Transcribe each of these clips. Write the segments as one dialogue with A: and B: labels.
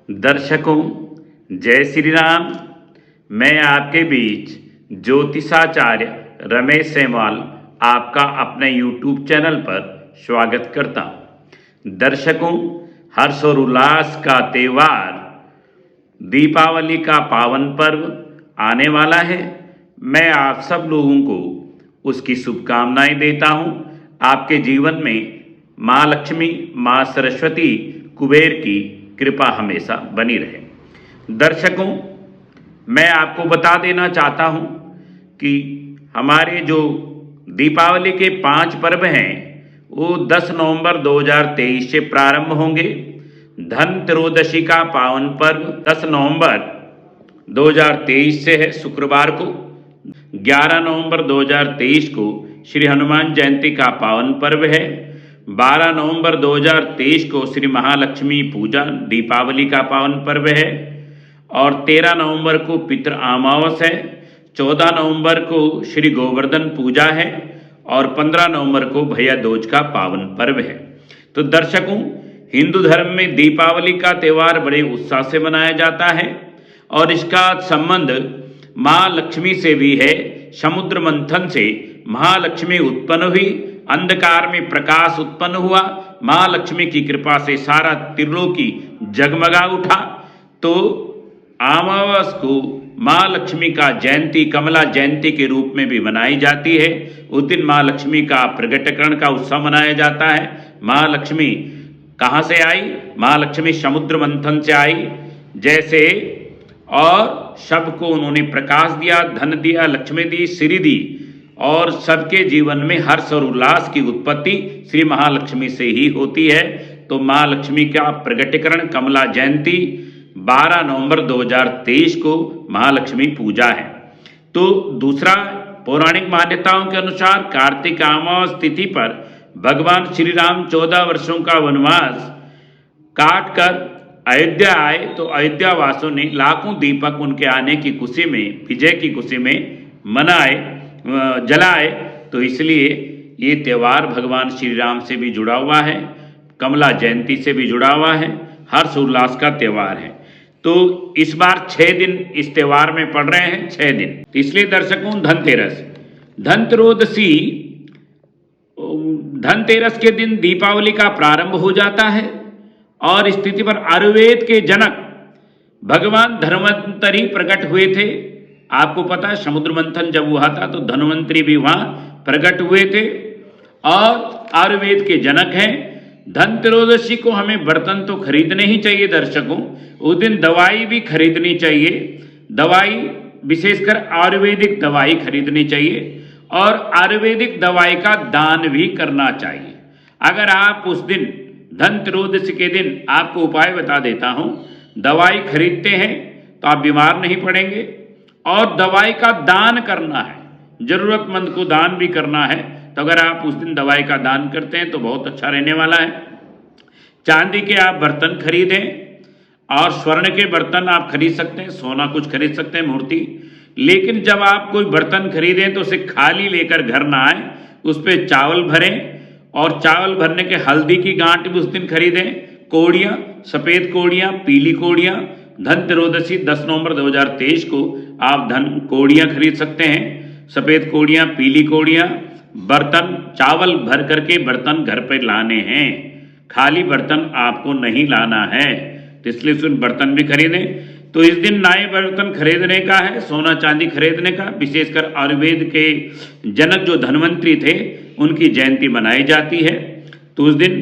A: दर्शकों, जय श्री राम। मैं आपके बीच ज्योतिषाचार्य रमेश सेमवाल आपका अपने YouTube चैनल पर स्वागत करता हूँ। दर्शकों, हर्ष और उल्लास का त्यौहार दीपावली का पावन पर्व आने वाला है। मैं आप सब लोगों को उसकी शुभकामनाएं देता हूँ। आपके जीवन में माँ लक्ष्मी, माँ सरस्वती, कुबेर की कृपा हमेशा बनी रहे। दर्शकों, मैं आपको बता देना चाहता हूं कि हमारे जो दीपावली के 5 पर्व हैं वो 10 नवंबर 2023 से प्रारंभ होंगे। धनत्रयोदशी का पावन पर्व 10 नवंबर 2023 से है, शुक्रवार को। 11 नवंबर 2023 को श्री हनुमान जयंती का पावन पर्व है। 12 नवंबर 2023 को श्री महालक्ष्मी पूजा दीपावली का पावन पर्व है और 13 नवंबर को पितृ अमावस है। 14 नवंबर को श्री गोवर्धन पूजा है और 15 नवंबर को भैया दूज का पावन पर्व है। तो दर्शकों, हिंदू धर्म में दीपावली का त्यौहार बड़े उत्साह से मनाया जाता है और इसका संबंध माँ लक्ष्मी से भी है। समुद्र मंथन से महालक्ष्मी उत्पन्न हुई, अंधकार में प्रकाश उत्पन्न हुआ, माँ लक्ष्मी की कृपा से सारा त्रिलोकी जगमगा उठा। तो अमावस को माँ लक्ष्मी का जयंती, कमला जयंती के रूप में भी मनाई जाती है। उस दिन माँ लक्ष्मी का प्रगटीकरण का उत्सव मनाया जाता है। माँ लक्ष्मी कहाँ से आई? माँ लक्ष्मी समुद्र मंथन से आई जैसे, और सबको उन्होंने प्रकाश दिया, धन दिया, लक्ष्मी दी, श्री दी और सबके जीवन में हर्ष और उल्लास की उत्पत्ति श्री महालक्ष्मी से ही होती है। तो माँ लक्ष्मी का प्रगटीकरण कमला जयंती 12 नवंबर 2023 को महालक्ष्मी पूजा है। तो दूसरा, पौराणिक मान्यताओं के अनुसार कार्तिक अमावस तिथि पर भगवान श्री राम 14 वर्षों का वनवास काट कर अयोध्या आए। तो अयोध्या वासियों ने लाखों दीपक उनके आने की खुशी में, विजय की खुशी में जलाए। तो इसलिए ये त्यौहार भगवान श्री राम से भी जुड़ा हुआ है, कमला जयंती से भी जुड़ा हुआ है, हर्ष उल्लास का त्यौहार है। तो इस बार 6 दिन इस त्यौहार में पड़ रहे हैं, 6 दिन। इसलिए दर्शकों, धनतेरस के दिन दीपावली का प्रारंभ हो जाता है और इस तिथि पर आयुर्वेद के जनक भगवान धन्वंतरी प्रकट हुए थे। आपको पता है, समुद्र मंथन जब हुआ था तो धन्वंतरी भी वहां प्रकट हुए थे और आयुर्वेद के जनक हैं। धनत्रयोदशी को हमें बर्तन तो खरीदने ही चाहिए दर्शकों, उस दिन दवाई भी खरीदनी चाहिए। दवाई, विशेषकर आयुर्वेदिक दवाई खरीदनी चाहिए और आयुर्वेदिक दवाई का दान भी करना चाहिए। अगर आप उस दिन धनत्रयोदशी के दिन, आपको उपाय बता देता हूं, दवाई खरीदते हैं तो आप बीमार नहीं पड़ेंगे और दवाई का दान करना है, जरूरतमंद को दान भी करना है। तो अगर आप उस दिन दवाई का दान करते हैं तो बहुत अच्छा रहने वाला है। चांदी के आप बर्तन खरीदें और स्वर्ण के बर्तन आप खरीद सकते हैं, सोना कुछ खरीद सकते हैं, मूर्ति। लेकिन जब आप कोई बर्तन खरीदें तो उसे खाली लेकर घर ना आए, उस पर चावल भरें और चावल भरने के हल्दी की गांठ भी उस दिन खरीदें। कोड़ियाँ, सफ़ेद कोड़ियाँ, पीली कोड़ियाँ। धनत्रयोदशी 10 नवंबर 2023 को आप कोड़ियाँ खरीद सकते हैं, सफ़ेद कोड़ियाँ, पीली कोड़ियाँ। बर्तन, चावल भर करके बर्तन घर पर लाने हैं, खाली बर्तन आपको नहीं लाना है। तो इसलिए सुन बर्तन भी खरीदें। तो इस दिन नए बर्तन खरीदने का है, सोना चांदी खरीदने का। विशेषकर आयुर्वेद के जनक जो धन्वंतरी थे उनकी जयंती मनाई जाती है। तो उस दिन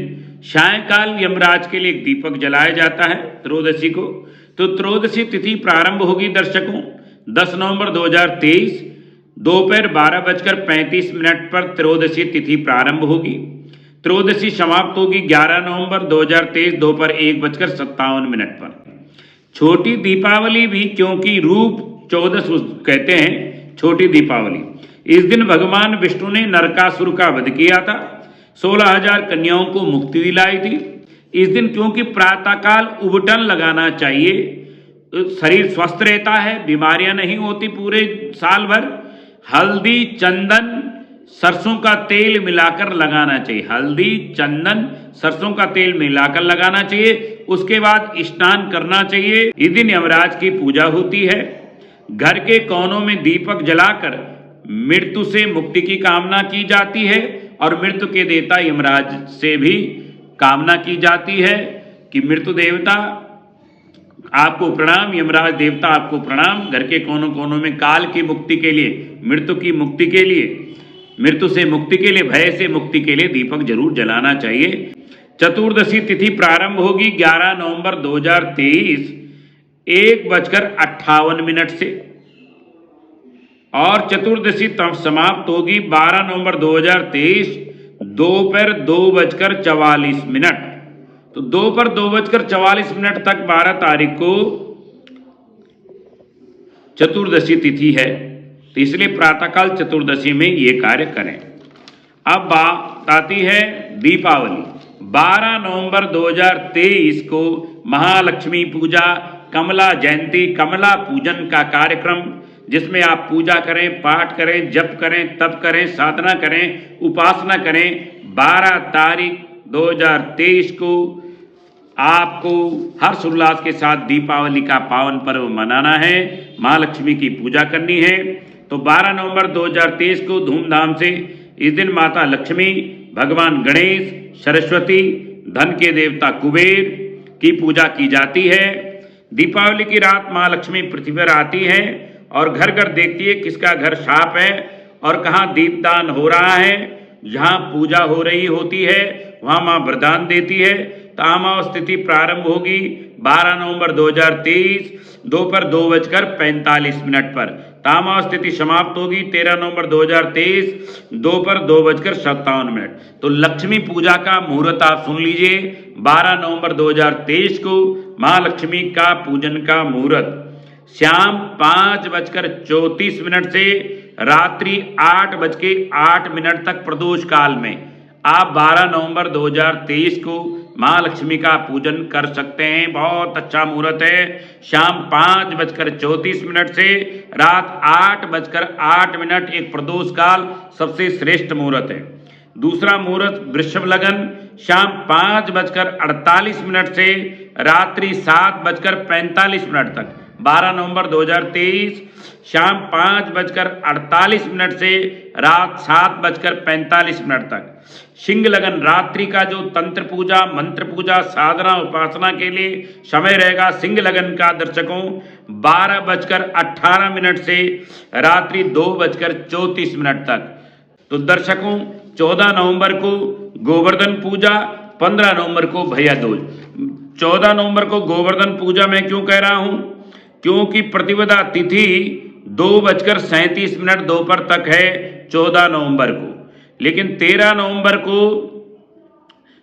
A: सायंकाल यमराज के लिए एक दीपक जलाया जाता है त्रयोदशी को। तो त्रयोदशी तिथि प्रारंभ होगी दर्शकों 10 नवंबर 2023 दोपहर 12:35 पर त्रयोदशी तिथि प्रारंभ होगी। त्रयोदशी समाप्त होगी 11 नवंबर 2023 दोपहर 1:57 पर। छोटी दीपावली भी, क्योंकि रूप 14 कहते हैं छोटी दीपावली। इस दिन भगवान विष्णु ने नरकासुर का वध किया था, 16,000 कन्याओं को मुक्ति दिलाई थी। इस दिन क्योंकि प्रातःकाल उबटन लगाना चाहिए, शरीर स्वस्थ रहता है, बीमारियां नहीं होती पूरे साल भर। हल्दी, चंदन, सरसों का तेल मिलाकर लगाना चाहिए। हल्दी, चंदन, सरसों का तेल मिलाकर लगाना चाहिए। उसके बाद स्नान करना चाहिए। इस दिन यमराज की पूजा होती है। घर के कोनों में दीपक जलाकर मृत्यु से मुक्ति की कामना की जाती है और मृत्यु के देवता यमराज से भी कामना की जाती है कि मृत्यु देवता आपको प्रणाम, यमराज देवता आपको प्रणाम। घर के कोनों कोनों में काल की मुक्ति के लिए, मृत्यु की मुक्ति के लिए, मृत्यु से मुक्ति के लिए, भय से मुक्ति के लिए दीपक जरूर जलाना चाहिए। चतुर्दशी तिथि प्रारंभ होगी 11 नवंबर 2023 1:58 से और चतुर्दशी तब समाप्त होगी 12 नवंबर 2023 दोपहर 2:44। तो दोपहर 2:44 तक 12 तारीख को चतुर्दशी तिथि है, तो इसलिए प्रातःकाल चतुर्दशी में ये कार्य करें। अब बात आती है दीपावली। 12 नवंबर 2023 को महालक्ष्मी पूजा, कमला जयंती, कमला पूजन का कार्यक्रम, जिसमें आप पूजा करें, पाठ करें, जप करें, तप करें, साधना करें, उपासना करें। 12 तारीख 2023 को आपको हर्षोल्लास के साथ दीपावली का पावन पर्व मनाना है, महालक्ष्मी की पूजा करनी है। तो 12 नवंबर 2023 को धूमधाम से इस दिन माता लक्ष्मी, भगवान गणेश, सरस्वती, धन के देवता कुबेर की पूजा की जाती है। दीपावली की रात माँ लक्ष्मी पृथ्वी पर आती है और घर घर देखती है किसका घर साफ है और कहाँ दीपदान हो रहा है। जहाँ पूजा हो रही होती है वहाँ माँ वरदान देती है। अमावस तिथि प्रारंभ होगी 12 नवंबर 2023 दोपहर 2:45 पर। अमावस तिथि समाप्त होगी 13 नवंबर 2023 दोपहर 2:57। तो लक्ष्मी पूजा का मुहूर्त आप सुन लीजिए। 12 नवंबर 2023 को महालक्ष्मी का पूजन का मुहूर्त शाम 5:34 से रात्रि 8:08 तक प्रदोष काल में आप 12 नवंबर 2023 को महालक्ष्मी का पूजन कर सकते हैं। बहुत अच्छा मुहूर्त है। शाम 5:34 से रात 8:08 एक प्रदोष काल सबसे श्रेष्ठ मुहूर्त है। दूसरा मुहूर्त वृषभ लगन शाम 5:48 से रात्रि 7:45 तक। 12 नवंबर 2023 शाम 5:48 से रात 7:45 तक। सिंह लगन रात्रि का जो तंत्र पूजा, मंत्र पूजा, साधना, उपासना के लिए समय रहेगा सिंह लगन का दर्शकों 12:18 से रात्रि 2:34 तक। तो दर्शकों 14 नवंबर को गोवर्धन पूजा, 15 नवंबर को भैया दूज। 14 नवंबर को गोवर्धन पूजा मैं क्यों कह रहा हूं? क्योंकि प्रतिपदा तिथि 2:37 दोपहर तक है 14 नवंबर को, लेकिन 13 नवंबर को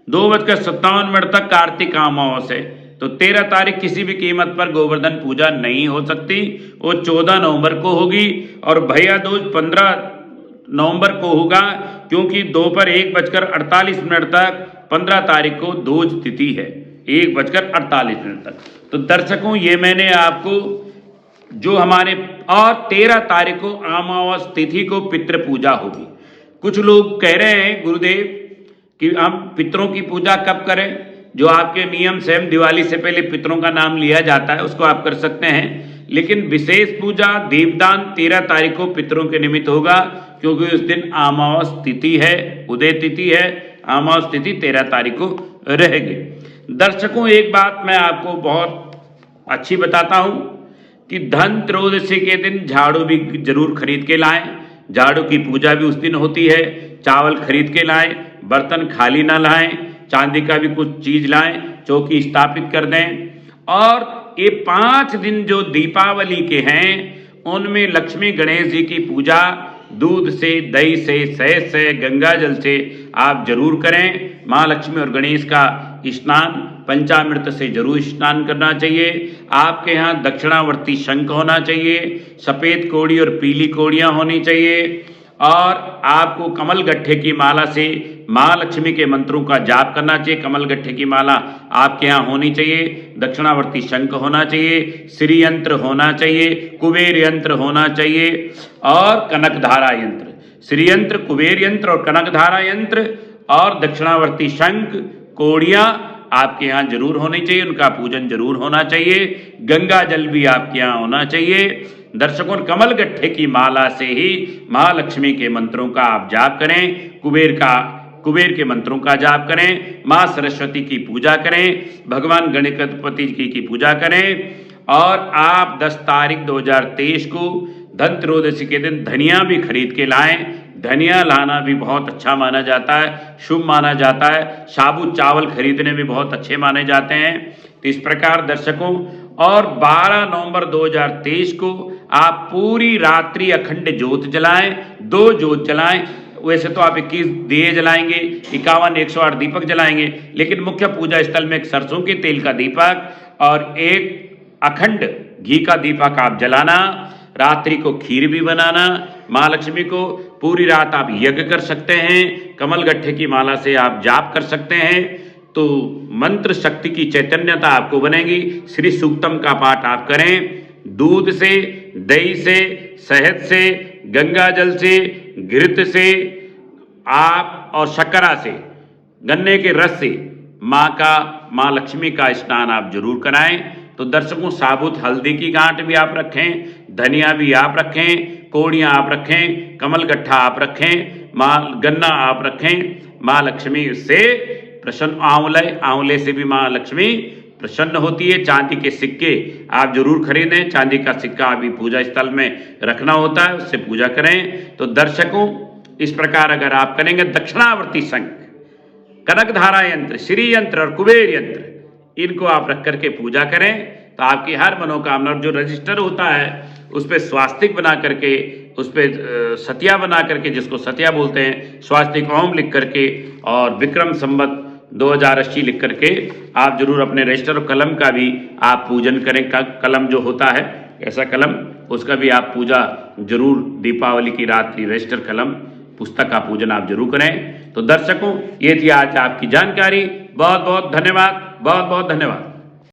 A: 2:57 तक कार्तिक अमावस है। तो 13 तारीख किसी भी कीमत पर गोवर्धन पूजा नहीं हो सकती, वो 14 नवंबर को होगी। और भैया दूज 15 नवंबर को होगा, क्योंकि दोपहर 1:48 तक 15 तारीख को दूज तिथि है 1:48 तक। तो दर्शकों ये मैंने आपको जो हमारे और 13 तारीख को अमावस तिथि को पितृ पूजा होगी। कुछ लोग कह रहे हैं गुरुदेव कि हम पितरों की पूजा कब करें? जो आपके नियम स्वयं दिवाली से पहले पितरों का नाम लिया जाता है उसको आप कर सकते हैं, लेकिन विशेष पूजा दीपदान 13 तारीख को पितरों के निमित्त होगा, क्योंकि उस दिन अमावस तिथि है, उदय तिथि है। अमावस तिथि 13 तारीख को रहेगी। दर्शकों एक बात मैं आपको बहुत अच्छी बताता हूं कि धन त्रयोदशी के दिन झाड़ू भी जरूर खरीद के लाएं। झाड़ू की पूजा भी उस दिन होती है। चावल खरीद के लाएं, बर्तन खाली ना लाएं, चांदी का भी कुछ चीज लाएं, चौकी स्थापित कर दें। और ये 5 दिन जो दीपावली के हैं उनमें लक्ष्मी गणेश जी की पूजा दूध से, दही से, शहद से, गंगा जल से आप जरूर करें। माँ लक्ष्मी और गणेश का स्नान पंचामृत से जरूर स्नान करना चाहिए। आपके यहाँ दक्षिणावर्ती शंख होना चाहिए, सफ़ेद कोड़ी और पीली कोड़ियाँ होनी चाहिए, और आपको कमल गट्ठे की माला से माँ लक्ष्मी के मंत्रों का जाप करना चाहिए। कमल गट्ठे की माला आपके यहाँ होनी चाहिए, दक्षिणावर्ती शंख होना चाहिए, श्री यंत्र होना चाहिए, कुबेर यंत्र होना चाहिए और कनकधारा यंत्र। श्री यंत्र, कुबेर यंत्र और कनकधारा यंत्र और दक्षिणावर्ती शंख, कोड़ियाँ आपके यहाँ जरूर होनी चाहिए, उनका पूजन जरूर होना चाहिए। गंगा जल भी आपके यहाँ होना चाहिए। दर्शकों, कमल गट्ठे की माला से ही महालक्ष्मी के मंत्रों का आप जाप करें, कुबेर के मंत्रों का जाप करें, माँ सरस्वती की पूजा करें, भगवान गणपति की पूजा करें। और आप 10 तारीख 2023 को धनत्रयोदशी के दिन धनिया भी खरीद के लाएं। धनिया लाना भी बहुत अच्छा माना जाता है, शुभ माना जाता है। साबुत चावल खरीदने भी बहुत अच्छे माने जाते हैं। तो इस प्रकार दर्शकों, और 12 नवंबर 2023 को आप पूरी रात्रि अखंड ज्योत जलाएं, 2 ज्योत जलाएं। वैसे तो आप 21 दिए जलाएंगे, 51 108 दीपक जलाएंगे, लेकिन मुख्य पूजा स्थल में एक सरसों के तेल का दीपक और एक अखंड घी का दीपक आप जलाना। रात्रि को खीर भी बनाना। महालक्ष्मी को पूरी रात आप यज्ञ कर सकते हैं, कमल गट्ठे की माला से आप जाप कर सकते हैं। तो मंत्र शक्ति की चैतन्यता आपको बनेगी। श्री सूक्तम का पाठ आप करें। दूध से, दही से, शहद से, गंगा जल से, घृत से आप और शक्करा से, गन्ने के रस से माँ लक्ष्मी का स्नान आप जरूर कराएं। तो दर्शकों, साबुत हल्दी की गांठ भी आप रखें, धनिया भी आप रखें, कोड़ियाँ आप रखें, कमल गट्ठा आप रखें, गन्ना आप रखें। माँ लक्ष्मी से प्रसन्न, आंवले से भी माँ लक्ष्मी प्रसन्न होती है। चांदी के सिक्के आप जरूर खरीदें। चांदी का सिक्का अभी पूजा स्थल में रखना होता है, उससे पूजा करें। तो दर्शकों, इस प्रकार अगर आप करेंगे, दक्षिणावर्ती शंख, कनकधारा यंत्र, श्री यंत्र और कुबेर यंत्र, इनको आप रख करके पूजा करें तो आपकी हर मनोकामना, जो रजिस्टर होता है उस पर स्वास्तिक बना करके, उस पर सतिया बना करके, जिसको सतिया बोलते हैं, स्वास्तिक ओम लिख करके और विक्रम संवत 2080 लिख करके आप जरूर अपने रजिस्टर और कलम का भी आप पूजन करें। कलम जो होता है ऐसा कलम, उसका भी आप पूजा जरूर दीपावली की रात्रि रजिस्टर कलम पुस्तक का पूजन आप जरूर करें। तो दर्शकों, ये थी आज आपकी जानकारी। बहुत बहुत धन्यवाद, बहुत बहुत धन्यवाद।